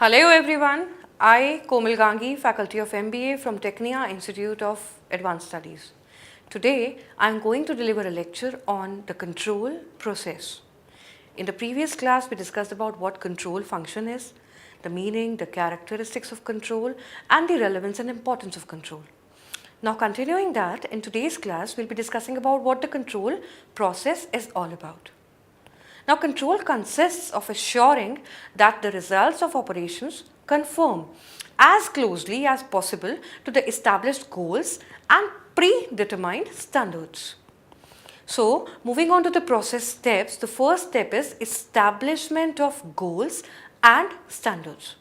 Hello everyone, I, Komal Gangi, Faculty of MBA from Tecnia Institute of Advanced Studies. Today, I am going to deliver a lecture on the control process. In the previous class, we discussed about what control function is, the meaning, the characteristics of control, and the relevance and importance of control. Now continuing that, in today's class, we'll be discussing about what the control process is all about. Now control consists of assuring that the results of operations conform as closely as possible to the established goals and predetermined standards. So moving on to the process steps, the first step is establishment of goals and standards.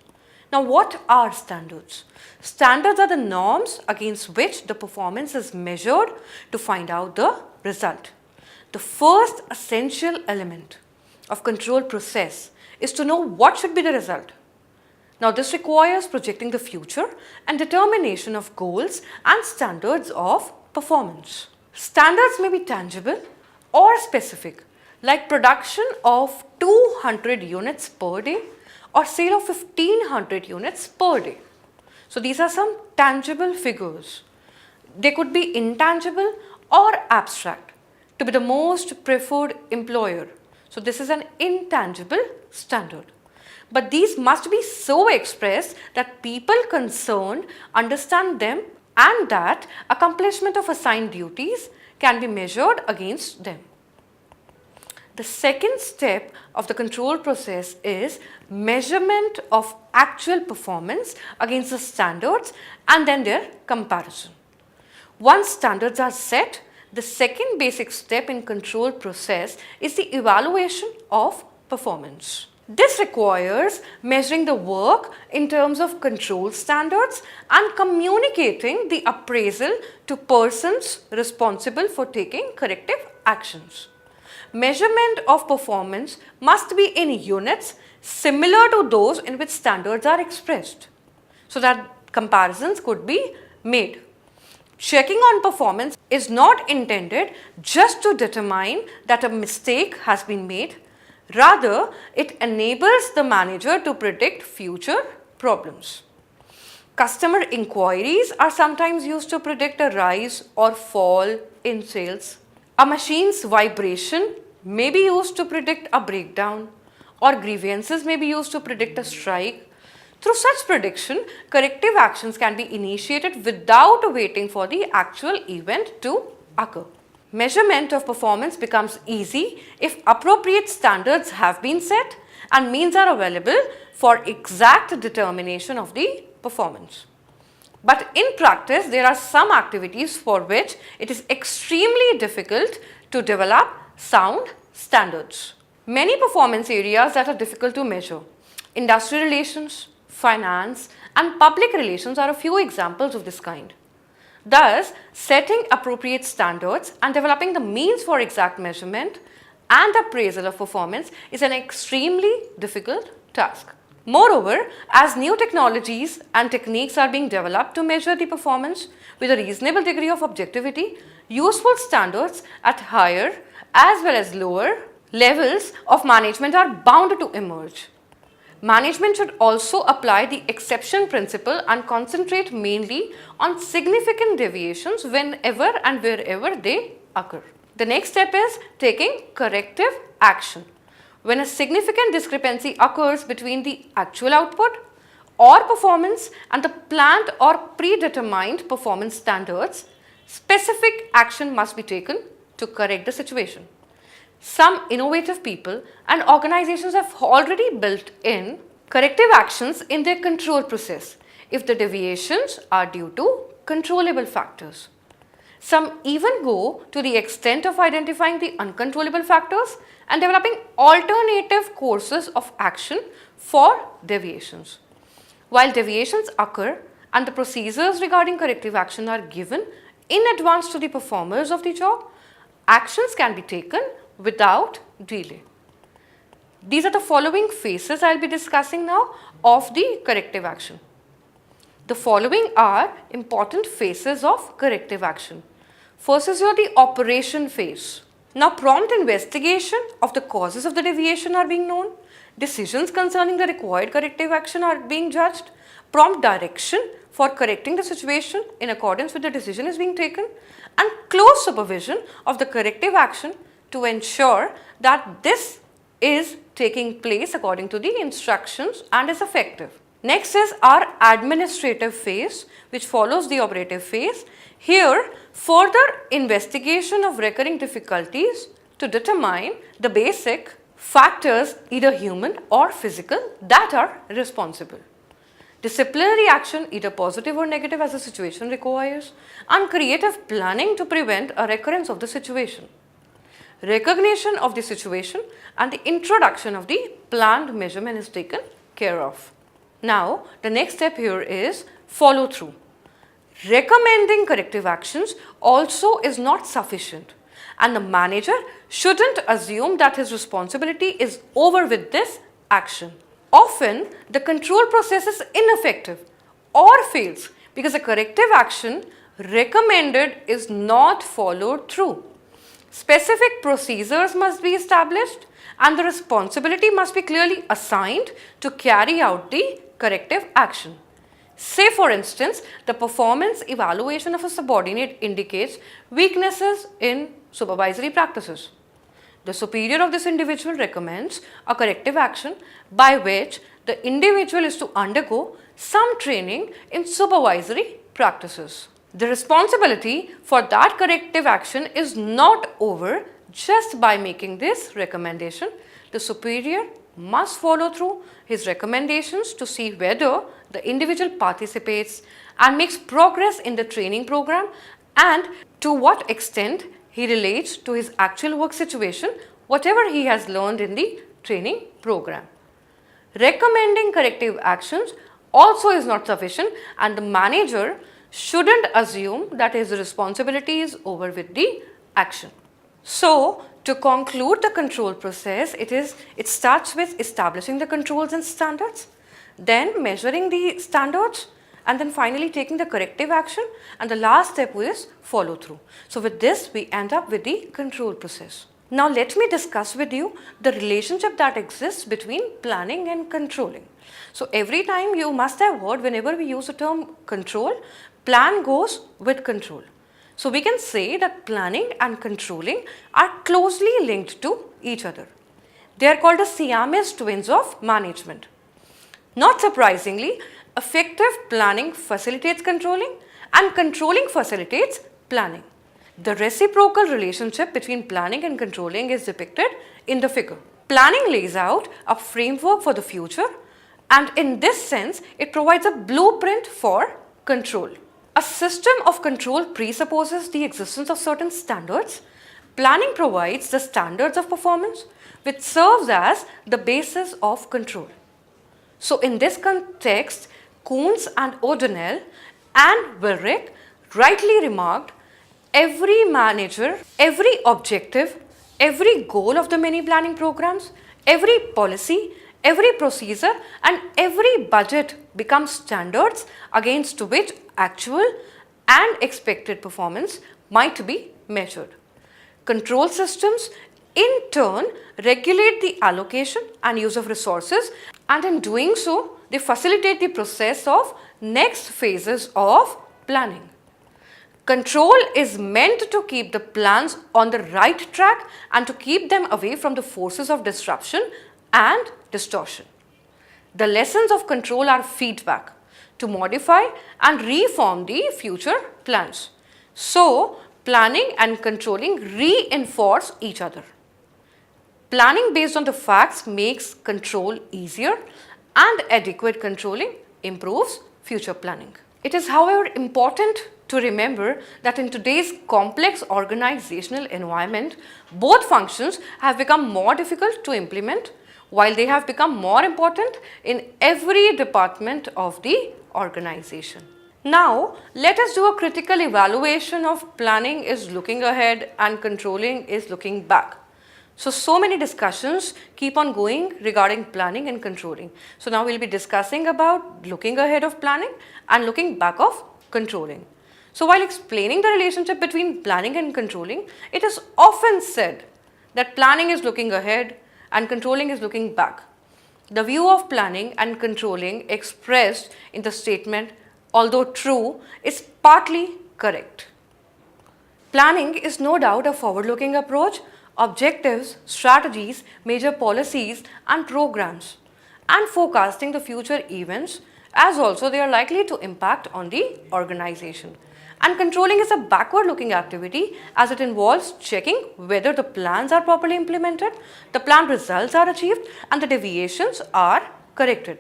Now what are standards? Standards are the norms against which the performance is measured to find out the result. The first essential element of control process is to know what should be the result. Now this requires projecting the future and determination of goals and standards of performance. Standards may be tangible or specific, like production of 200 units per day or sale of 1500 units per day. So these are some tangible figures. They could be intangible or abstract. To be the most preferred employer. So this is an intangible standard. But these must be so expressed that people concerned understand them and that accomplishment of assigned duties can be measured against them. The second step of the control process is measurement of actual performance against the standards and then their comparison. Once standards are set, the second basic step in control process is the evaluation of performance. This requires measuring the work in terms of control standards and communicating the appraisal to persons responsible for taking corrective actions. Measurement of performance must be in units similar to those in which standards are expressed, so that comparisons could be made. Checking on performance is not intended just to determine that a mistake has been made. Rather, it enables the manager to predict future problems. Customer inquiries are sometimes used to predict a rise or fall in sales. A machine's vibration may be used to predict a breakdown, or grievances may be used to predict a strike. Through such prediction, corrective actions can be initiated without waiting for the actual event to occur. Measurement of performance becomes easy if appropriate standards have been set and means are available for exact determination of the performance. But in practice, there are some activities for which it is extremely difficult to develop sound standards. Many performance areas that are difficult to measure. Industrial relations, finance, and public relations are a few examples of this kind. Thus, setting appropriate standards and developing the means for exact measurement and appraisal of performance is an extremely difficult task. Moreover, as new technologies and techniques are being developed to measure the performance with a reasonable degree of objectivity, useful standards at higher as well as lower levels of management are bound to emerge. Management should also apply the exception principle and concentrate mainly on significant deviations whenever and wherever they occur. The next step is taking corrective action. When a significant discrepancy occurs between the actual output or performance and the planned or predetermined performance standards, specific action must be taken to correct the situation. Some innovative people and organizations have already built in corrective actions in their control process if the deviations are due to controllable factors. Some even go to the extent of identifying the uncontrollable factors and developing alternative courses of action for deviations. While deviations occur and the procedures regarding corrective action are given in advance to the performers of the job, actions can be taken without delay. These are the following phases I will be discussing now of the corrective action. The following are important phases of corrective action. First is the operation phase. Now prompt investigation of the causes of the deviation are being known, decisions concerning the required corrective action are being judged, prompt direction for correcting the situation in accordance with the decision is being taken, and close supervision of the corrective action to ensure that this is taking place according to the instructions and is effective. Next is our administrative phase, which follows the operative phase. Here, further investigation of recurring difficulties to determine the basic factors, either human or physical, that are responsible. Disciplinary action, either positive or negative as the situation requires, and creative planning to prevent a recurrence of the situation. Recognition of the situation and the introduction of the planned measurement is taken care of. Now, the next step here is follow through. Recommending corrective actions also is not sufficient, and the manager shouldn't assume that his responsibility is over with this action. Often, the control process is ineffective or fails because a corrective action recommended is not followed through. Specific procedures must be established and the responsibility must be clearly assigned to carry out the corrective action. Say for instance, the performance evaluation of a subordinate indicates weaknesses in supervisory practices. The superior of this individual recommends a corrective action by which the individual is to undergo some training in supervisory practices. The responsibility for that corrective action is not over just by making this recommendation. The superior must follow through his recommendations to see whether the individual participates and makes progress in the training program and to what extent he relates to his actual work situation, whatever he has learned in the training program. Recommending corrective actions also is not sufficient, and the manager shouldn't assume that his responsibility is over with the action. So, to conclude the control process, it starts with establishing the controls and standards, then measuring the standards, and then finally taking the corrective action, and the last step is follow through. So with this we end up with the control process. Now let me discuss with you the relationship that exists between planning and controlling. So every time you must have heard, whenever we use the term control, plan goes with control. So we can say that planning and controlling are closely linked to each other. They are called the Siamese twins of management. Not surprisingly, effective planning facilitates controlling and controlling facilitates planning. The reciprocal relationship between planning and controlling is depicted in the figure. Planning lays out a framework for the future, and in this sense, it provides a blueprint for control. A system of control presupposes the existence of certain standards. Planning provides the standards of performance, which serves as the basis of control. So in this context, Kuhns and O'Donnell and Wilrich rightly remarked, every manager, every objective, every goal of the many planning programs, every policy, every procedure and every budget becomes standards against which actual and expected performance might be measured. Control systems in turn regulate the allocation and use of resources, and in doing so they facilitate the process of next phases of planning. Control is meant to keep the plans on the right track and to keep them away from the forces of disruption and distortion. The lessons of control are feedback to modify and reform the future plans. So, planning and controlling reinforce each other. Planning based on the facts makes control easier, and adequate controlling improves future planning. It is, however, important to remember that in today's complex organizational environment, both functions have become more difficult to implement, while they have become more important in every department of the organization. Now, let us do a critical evaluation of planning is looking ahead and controlling is looking back. So many discussions keep on going regarding planning and controlling. So now we will be discussing about looking ahead of planning and looking back of controlling. So while explaining the relationship between planning and controlling, it is often said that planning is looking ahead and controlling is looking back. The view of planning and controlling expressed in the statement, although true, is partly correct. Planning is no doubt a forward-looking approach. Objectives, strategies, major policies and programs, and forecasting the future events as also they are likely to impact on the organization. And controlling is a backward-looking activity as it involves checking whether the plans are properly implemented, the planned results are achieved and the deviations are corrected.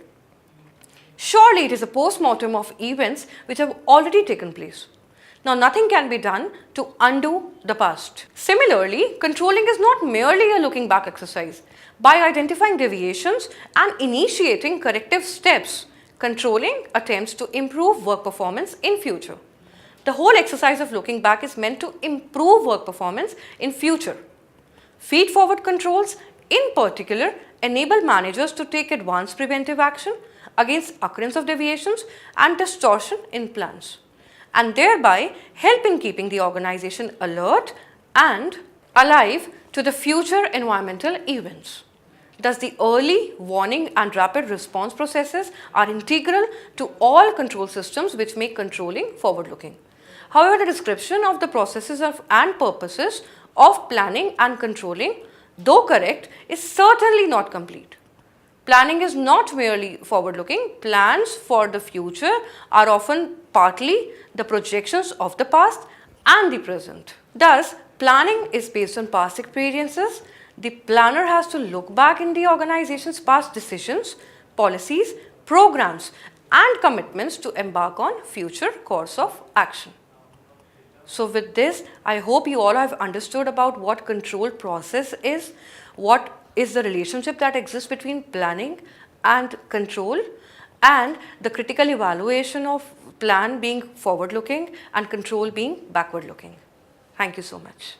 Surely it is a post-mortem of events which have already taken place. Now nothing can be done to undo the past. Similarly, controlling is not merely a looking back exercise. By identifying deviations and initiating corrective steps, controlling attempts to improve work performance in future. The whole exercise of looking back is meant to improve work performance in future. Feed-forward controls, in particular, enable managers to take advanced preventive action against occurrence of deviations and distortion in plans, and thereby help in keeping the organization alert and alive to the future environmental events. Thus, the early warning and rapid response processes are integral to all control systems which make controlling forward-looking. However, the description of the processes and purposes of planning and controlling, though correct, is certainly not complete. Planning is not merely forward-looking. Plans for the future are often partly the projections of the past and the present. Thus, planning is based on past experiences. The planner has to look back in the organization's past decisions, policies, programs and commitments to embark on future course of action. So with this, I hope you all have understood about what control process is, what is the relationship that exists between planning and control, and the critical evaluation of plan being forward-looking and control being backward-looking. Thank you so much.